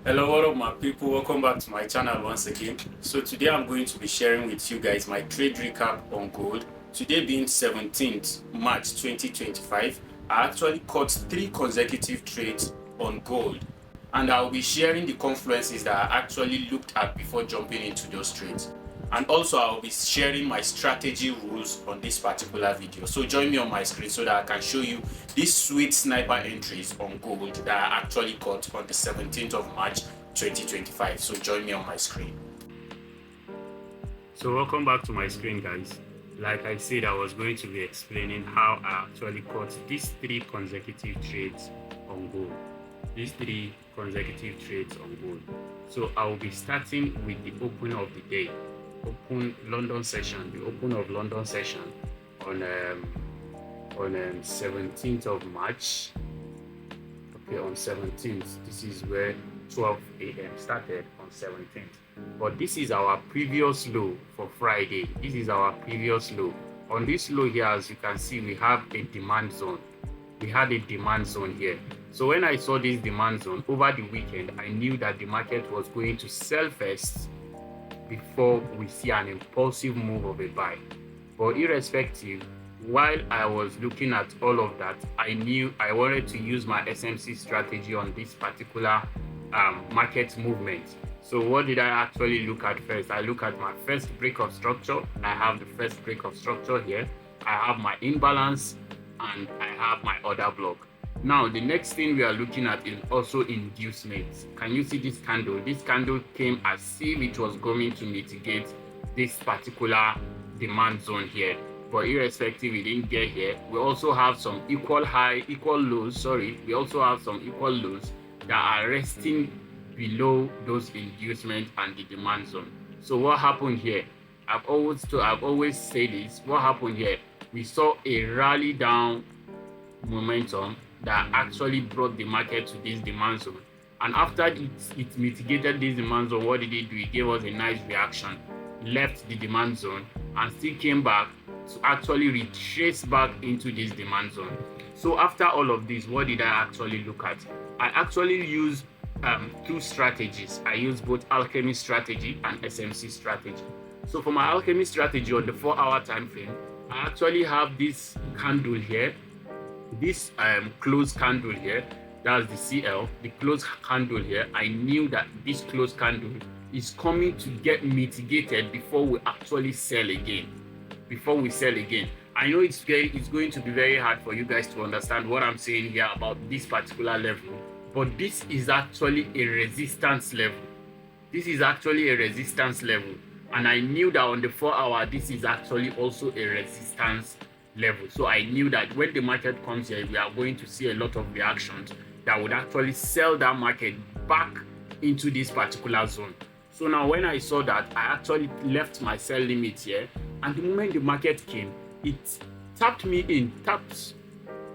Hello, what up my people, welcome back to my channel once again. So today I'm going to be sharing with you guys my trade recap on gold. Today being 17th March 2025, I actually caught 3 consecutive trades on gold, and I'll be sharing the confluences that I actually looked at before jumping into those trades. And also I'll be sharing my strategy rules on this particular video. So join me on my screen so that I can show you these sweet sniper entries on gold that I actually caught on the 17th of March 2025. So join me on my screen. So welcome back to my screen, guys. Like I said, I was going to be explaining how I actually caught these 3 consecutive trades on gold. These 3 consecutive trades on gold. So I will be starting with the open of the day. Open London session, the open of London session on 17th of March. Okay, on 17th, this is where 12 a.m. started on 17th. But this is our previous low for Friday. This is our previous low. On this low here, as you can see, we have a demand zone. We had a demand zone here. So when I saw this demand zone over the weekend, I knew that the market was going to sell first before we see an impulsive move of a buy. But irrespective, while I was looking at all of that, I knew I wanted to use my SMC strategy on this particular market movement. So what did I actually look at first? I look at my first break of structure. I have the first break of structure here. I have my imbalance and I have my order block. Now, the next thing we are looking at is also inducement. Can you see this candle? This candle came as if it was going to mitigate this particular demand zone here. But irrespective, it didn't get here. We also have some equal lows that are resting below those inducement and the demand zone. So what happened here? I've always said this. What happened here? We saw a rally down momentum that actually brought the market to this demand zone, and after it mitigated this demand zone, what did it do? It gave us a nice reaction, left the demand zone, and still came back to actually retrace back into this demand zone. So after all of this, what did I actually look at? I actually used 2 strategies. I used both alchemy strategy and SMC strategy. So for my alchemy strategy on the 4-hour time frame, I actually have this candle here, this closed candle here, that's the CL, the closed candle here. I knew that this closed candle is coming to get mitigated before we actually sell again. I know it's going to be very hard for you guys to understand what I'm saying here about this particular level, but this is actually a resistance level. And I knew that on the 4-hour, this is actually also a resistance level. So I knew that when the market comes here, we are going to see a lot of reactions that would actually sell that market back into this particular zone. So now when I saw that, I actually left my sell limit here, and the moment the market came, it tapped me in.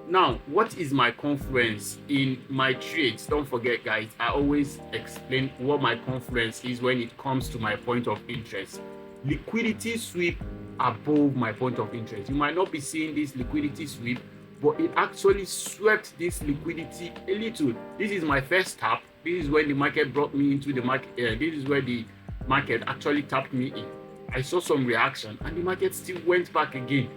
Now, what is my confluence in my trades? Don't forget, guys, I always explain what my confluence is when it comes to my point of interest. Liquidity sweep above my point of interest. You might not be seeing this liquidity sweep, but it actually swept this liquidity a little. This is my first tap. This is when the market brought me into the market. This is where the market actually tapped me in. I saw some reaction, and the market still went back again,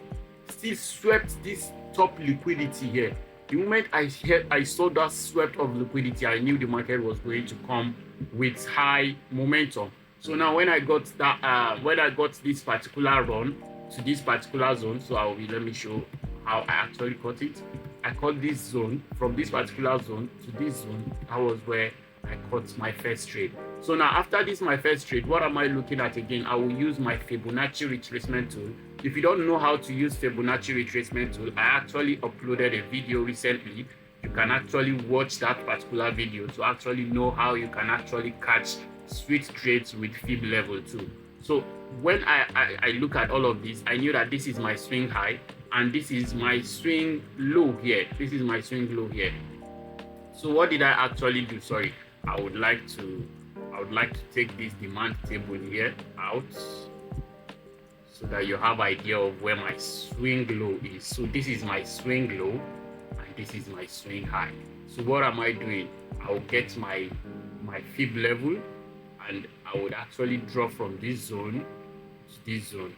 still swept this top liquidity here. The moment I saw that swept of liquidity, I knew the market was going to come with high momentum. So now when I got this particular run to this particular zone, so let me show how I actually caught it. I caught this zone, from this particular zone to this zone. That was where I caught my first trade. So now after this, my first trade, what am I looking at again? I will use my Fibonacci retracement tool. If you don't know how to use Fibonacci retracement tool, I actually uploaded a video recently. You can actually watch that particular video to actually know how you can actually catch sweet trades with Fib level 2. So when I look at all of this, I knew that this is my swing high and this is my swing low here. So what did I actually do? Sorry, I would like to take this demand table here out so that you have idea of where my swing low is. So this is my swing low and this is my swing high. So what am I doing? I'll get my my fib level, and I would actually draw from this zone to this zone.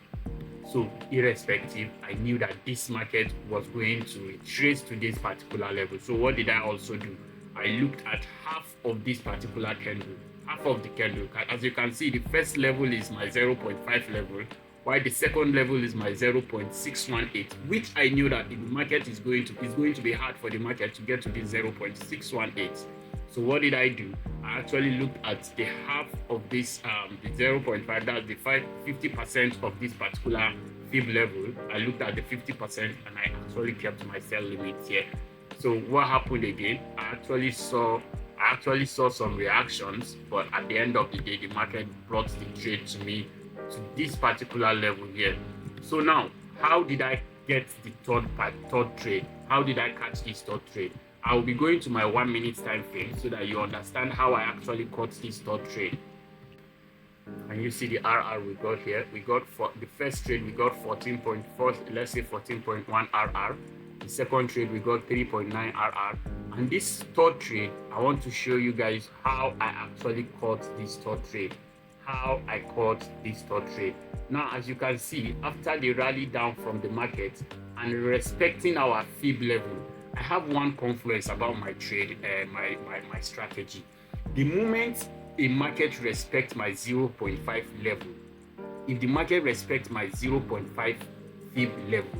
So irrespective, I knew that this market was going to retrace to this particular level. So what did I also do? I looked at half of this particular candle, half of the candle. As you can see, the first level is my 0.5 level, while the second level is my 0.618, which I knew that the market is going to be hard for the market to get to this 0.618. So what did I do? I actually looked at the half of this, the 0.5, that's the 50% of this particular fib level. I looked at the 50% and I actually kept my sell limits here. So what happened again? I actually saw some reactions, but at the end of the day, the market brought the trade to me to this particular level here. So now, how did I get the third trade? How did I catch this third trade? I'll be going to my 1 minute time frame so that you understand how I actually caught this third trade. And you see the RR we got here. We got for the first trade we got 14.4, let's say 14.1 RR. The second trade we got 3.9 RR. And this third trade, I want to show you guys how I actually caught this third trade. Now, as you can see, after the rally down from the market and respecting our fib level, I have one confluence about my trade, my strategy. The moment a market respects my 0.5 level, if the market respects my 0.5 fib level,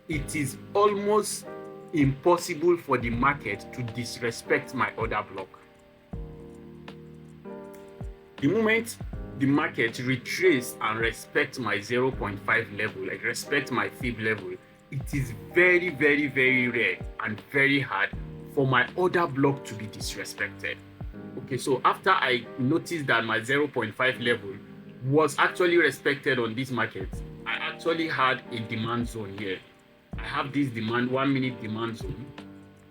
it is almost impossible for the market to disrespect my order block. The moment the market retraces and respects my 0.5 level, like respect my fib level, it is very, very, very rare and very hard for my order block to be disrespected. Okay, so after I noticed that my 0.5 level was actually respected on this market, I actually had a demand zone here. I have this 1 minute demand zone.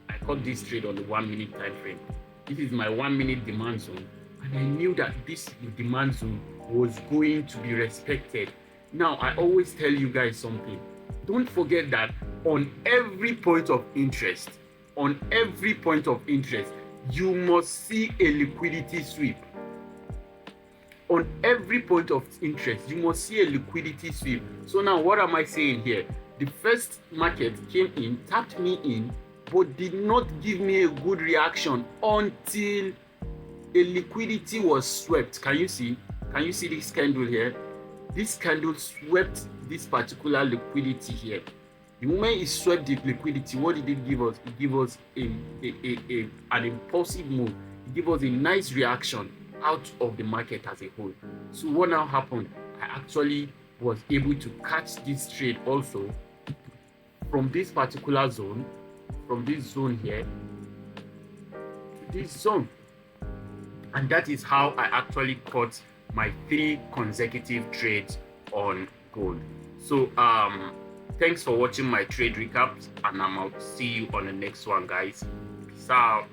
I caught this trade on the 1 minute time frame. This is my 1 minute demand zone, and I knew that this demand zone was going to be respected. Now, I always tell you guys something. Don't forget that on every point of interest, you must see a liquidity sweep. On every point of interest, you must see a liquidity sweep. So now, what am I saying here? The first market came in, tapped me in, but did not give me a good reaction until a liquidity was swept. Can you see this candle here? This candle swept this particular liquidity here. The moment it swept the liquidity, what did it give us? It gave us an impulsive move. It gave us a nice reaction out of the market as a whole. So what now happened? I actually was able to catch this trade also from this particular zone, from this zone here to this zone. And that is how I actually caught my 3 consecutive trades on gold. So thanks for watching my trade recaps, and I'll see you on the next one, guys. Peace out.